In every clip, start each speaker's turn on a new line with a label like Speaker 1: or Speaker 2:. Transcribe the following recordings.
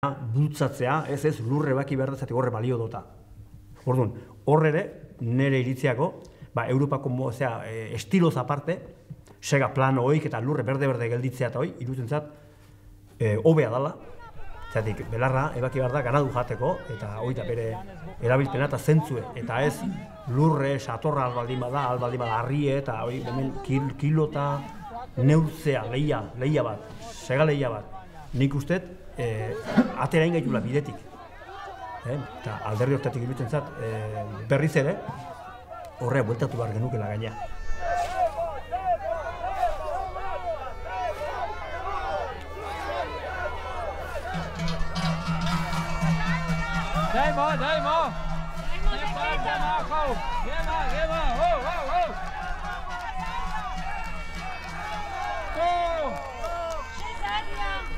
Speaker 1: bultzatzea, ez lurre baki behar dezatik horre balio dota. Orduan, horre ere, nire iritziako, Europako estiloz aparte, sega plano hoik eta lurre berde-berde gelditzea eta hoi, irutentzat, hobea dala, zeratik, belarra, ebaki behar da, ganadu jateko, eta hoi eta bere erabilpena eta zentzue, eta ez lurre, satorra albaldin bada, harrie, eta hoi, hemen kilota neurtzea, lehia bat, sega lehia bat. Nik usteet, atera ingaitula bidetik. Eta alderdi hortatik iruditzen zat, berriz ere, horrea bueltatu behar genukela gaina.
Speaker 2: Daimo! Gema!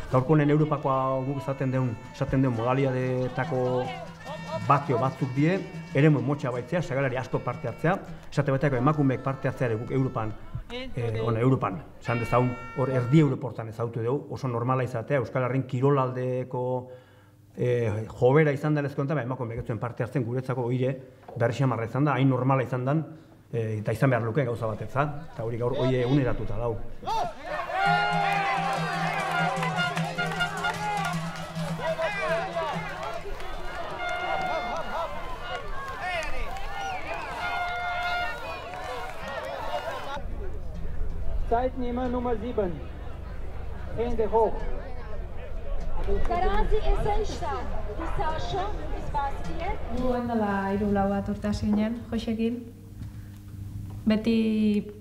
Speaker 1: Gaurkonen Europakoa guk esaten den modalidadeetako batzuk die, ere motxa baitzea, segalari asko parte hartzea, esate bateako emakumeek parte hartzea ere guk Europan, esan dezagun, hor erdi Europortan ezautu dugu, oso normala izatea, Euskal Herrin kirolaldeko jobera izan da lezko enten, emakumeek ez zuen parte hartzen guretzako oire berri xamarra izan da, hain normala izan den, eta izan behar luke gauza bat ezan, eta hori gaur oie uneratuta dau.
Speaker 2: Zeitnehmer Nummer 7. Hände hoch.
Speaker 3: Garanzi esensta. Bizarxa, bizbazkie.
Speaker 4: Dela 3-4 bat urte hasi ginen, Josekin. Beti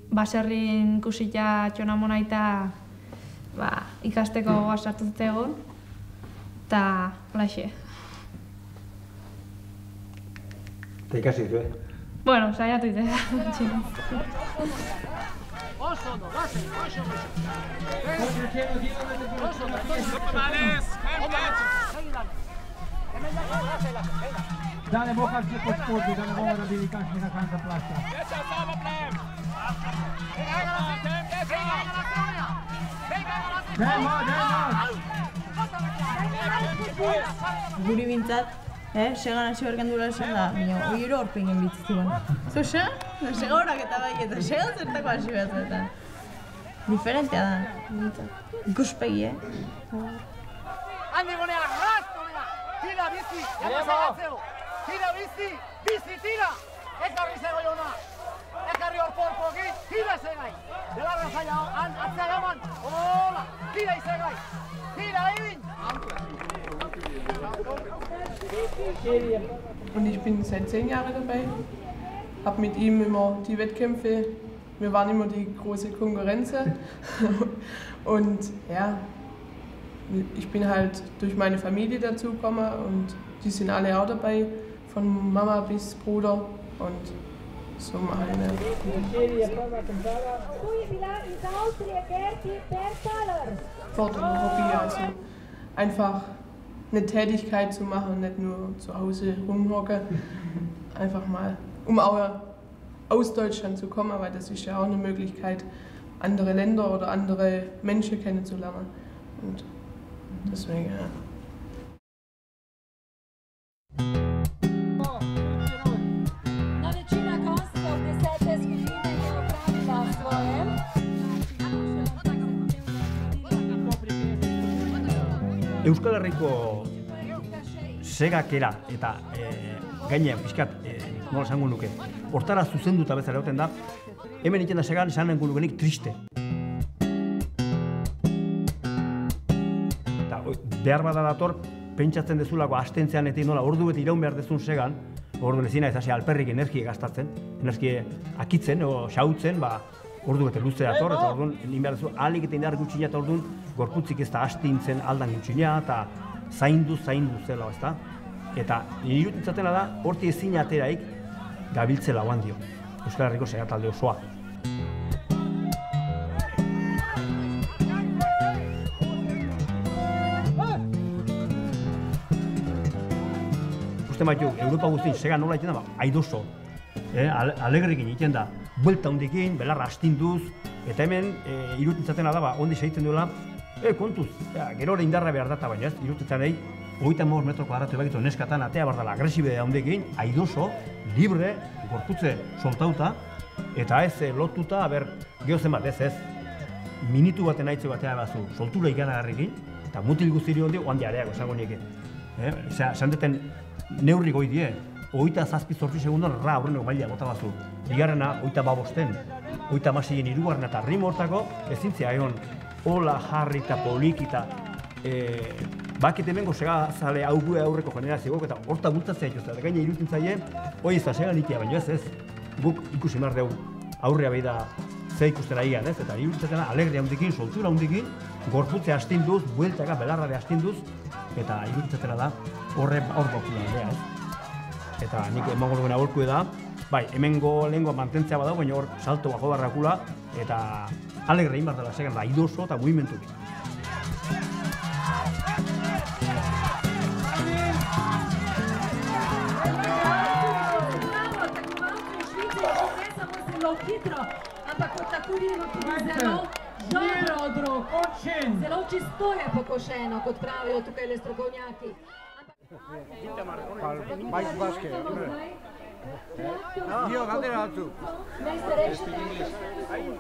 Speaker 4: baserrin ikusita txonamona eta ikasteko gogoa sartu egon. Eta laxe.
Speaker 1: Eta ikasi ditu,
Speaker 4: Bueno, saiatu ite.
Speaker 2: Dane boca se posporti, dane boca di ricacci na canza plastica.
Speaker 5: Guri bintzat, segan hasi berken duela esan da, hoi ero horpingen bitzituen. Zo sega horak eta bai, eta sega zertako hasi behatzetan. Diferentea da, ikuspegi,
Speaker 6: Handi gonea, rasto, tira bizi, atzero, tira bizi, tira! Ekarri zego jona, ekarri hor porpoki, tira zegai! Belarra zaila, atzera eman, hola, tira izegai! Tira egin!
Speaker 7: Und ich bin seit 10 Jahren dabei, habe mit ihm immer die Wettkämpfe, wir waren immer die große Konkurrenz und ja, ich bin halt durch meine Familie dazugekommen und die sind alle auch dabei, von Mama bis Bruder und so meine. Sportlerhobby, also einfach eine Tätigkeit zu machen, nicht nur zu Hause rumhocken, einfach mal, um auch aus Deutschland zu kommen, weil das ist ja auch eine Möglichkeit, andere Länder oder andere Menschen kennenzulernen. Und deswegen, ja.
Speaker 1: Euskal Herriko segakera eta gainean pixkat, nola esango nuke, hortara zuzenduta bezala egoten da, hemen iten da segan esan nengo nukenik triste. Eta behar bada dator, pentsatzen dezulako astentzean eta nola ordu beti iraun behar dezun segan, ordu ezina ez hasi alperrik energie gastatzen, energie akitzen o xautzen, ordu bete luze dator, eta orduan egin behar dezu, ahalik eta indar gutxina eta orduan gorputzik ez da astintzen aldan gutxina, eta zaindu zela, ez da? Eta irutitzatena da, horti ezin ateraik gabiltzela oan dio, Euskal Herriko segatalde osoa. Uste maitu, Europa guztien sega nola egiten da, aidoso, alegrikin egiten da, buelta hondikin, belarra astinduz, eta hemen irutitzatena da, ondi segitzen duela, kontuz, gero ere indarra behar data baina ez, irutitzen nahi, 35 metro kuadratu ebakitu neskatan atea bardala agresibidea handekin, aidoso, libre, gorputze soltauta, eta ez lotuta, gehozen bat, ez, minutu baten aitze batea bazu, soltura ikaragarrikin, eta mutil guztiri hondi, oan diareako, esango niekin. Esan deten neurri goi die, 27 segundon aurreneko maila bota bazu. Bigarrena, 25, 36 hirugarrena eta ritmo hortako, ezintzia egon, hola, jarri eta polik eta bakit hemengo segazale aurreko generazioak eta horta bultatzea dituzte, eta gaina irutzen zaien, hoi ez da segan ikia, baina ez, guk ikusi behar dugu aurrea behi da ze ikusten ari ez, eta irutzen alegria handikin, soltura handikin, gorputzea astinduz, bueltaka, belarrare astinduz, eta irutzen da hor bokula aldea, ez. Eta nik emango duguna aholku da, bai, hemengo lehengoa mantentzea badau, baina hor salto bajo barrakula, eta alegre egin behar dela segan da, idoso eta mugimendukin.
Speaker 8: Hitro, ampak kot tako vidimo tudi zelo čisto je pokošeno, kot pravijo tukaj strokovnjaki.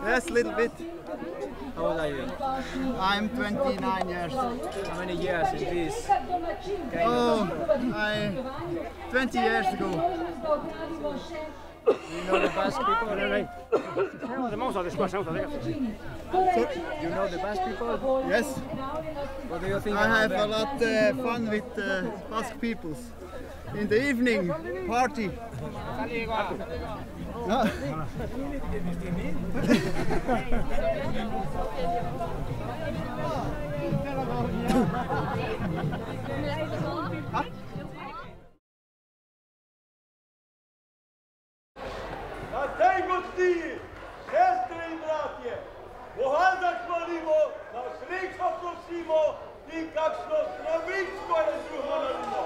Speaker 9: Yes, a little bit. How old are you? I'm 29 years. How many years is this? Oh, 20 years ago. You know the Basque people? You know the Basque people? Yes. What do you think? I have a lot of fun with Basque peoples. In the evening, party. No.
Speaker 10: Gostii, sestre i bratie, Bohazak molimo, naš rečko prosimo i kakšno zdravičko je drugo nalimo.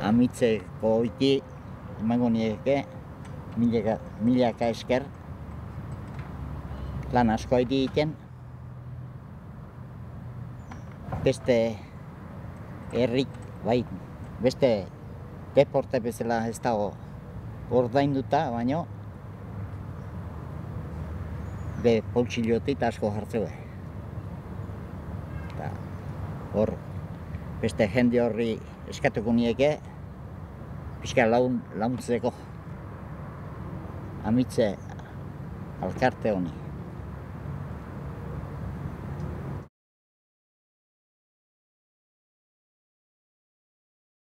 Speaker 11: amitzeko oiti emango nieke, milaka esker, lan asko egiten. Beste herrik, bai, beste deporte bezala ez dago ordainduta, baino be poltsillotik asko jartzeu. Eta hor, beste jende horri eskatuko nieke, pixka launtzeko amitze alkarte honi.